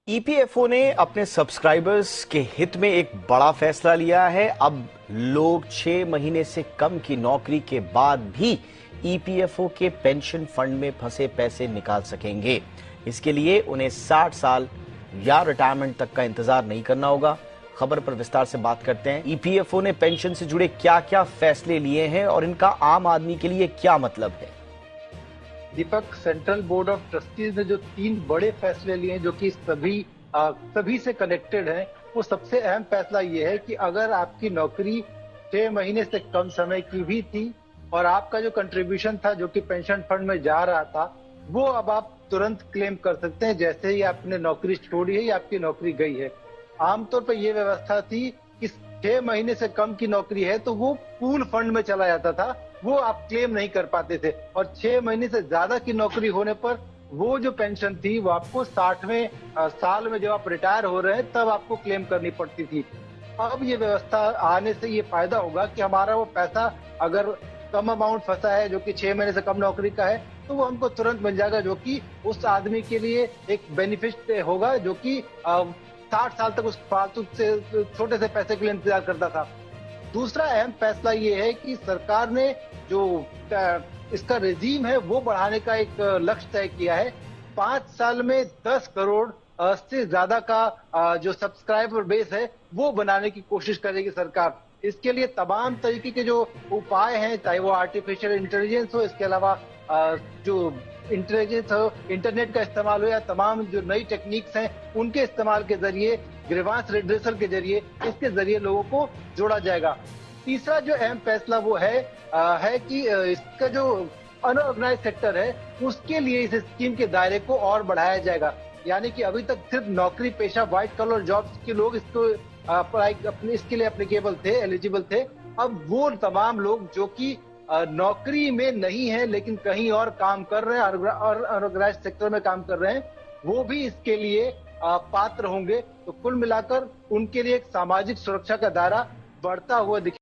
EPFO ने अपने subscribers के हित में एक बड़ा फैसला लिया है। अब लोग 6 महीने से कम की नौकरी के बाद भी ईपीएफओ के पेंशन फंड में फंसे पैसे निकाल सकेंगे। इसके लिए उन्हें 60 साल या रिटायरमेंट तक का इंतजार नहीं करना होगा। खबर पर विस्तार से बात करते हैं। ईपीएफओ ने पेंशन से जुड़े क्या क्या फैसले लिए हैं और इनका आम आदमी के लिए क्या मतलब है। दीपक, सेंट्रल बोर्ड ऑफ ट्रस्टीज ने जो 3 बड़े फैसले लिए हैं जो कि सभी से कनेक्टेड हैं, वो सबसे अहम फैसला ये है कि अगर आपकी नौकरी 6 महीने से कम समय की भी थी और आपका जो कंट्रीब्यूशन था जो कि पेंशन फंड में जा रहा था, वो अब आप तुरंत क्लेम कर सकते हैं जैसे ही आपने नौकरी छोड़ी है या आपकी नौकरी गई है। आमतौर पर यह व्यवस्था थी कि 6 महीने से कम की नौकरी है तो वो पूल फंड में चला जाता था, वो आप क्लेम नहीं कर पाते थे, और 6 महीने से ज्यादा की नौकरी होने पर वो जो पेंशन थी वो आपको 60वें साल में जब आप रिटायर हो रहे हैं तब आपको क्लेम करनी पड़ती थी। अब ये व्यवस्था आने से ये फायदा होगा कि हमारा वो पैसा अगर कम अमाउंट फंसा है जो कि 6 महीने से कम नौकरी का है तो वो हमको तुरंत मिल जाएगा, जो कि उस आदमी के लिए एक बेनिफिट होगा जो कि 60 साल तक उस फालतू से छोटे से पैसे के लिए इंतजार करता था। दूसरा अहम फैसला ये है कि सरकार ने जो इसका रेजीम है वो बढ़ाने का एक लक्ष्य तय किया है। 5 साल में 10 करोड़ से ज्यादा का जो सब्सक्राइबर बेस है वो बनाने की कोशिश करेगी सरकार। इसके लिए तमाम तरीके के जो उपाय हैं, चाहे वो आर्टिफिशियल इंटेलिजेंस हो, इसके अलावा जो इंटेलिजेंस हो, इंटरनेट का इस्तेमाल हो, या तमाम जो नई टेक्निक्स हैं उनके इस्तेमाल के जरिए, ग्रीवांस रिड्रेसल के जरिए, इसके जरिए लोगों को जोड़ा जाएगा। तीसरा जो अहम फैसला वो है कि इसका जो अनऑर्गेनाइज सेक्टर है उसके लिए इस स्कीम के दायरे को और बढ़ाया जाएगा। यानी कि अभी तक सिर्फ नौकरी पेशा व्हाइट कॉलर जॉब्स के लोग इसको अपने इसके लिए एप्लीकेबल थे, एलिजिबल थे। अब वो तमाम लोग जो कि नौकरी में नहीं है लेकिन कहीं और काम कर रहे हैं और अनऑर्गेनाइज सेक्टर में काम कर रहे हैं, वो भी इसके लिए पात्र होंगे। तो कुल मिलाकर उनके लिए एक सामाजिक सुरक्षा का दायरा बढ़ता हुआ दिखे।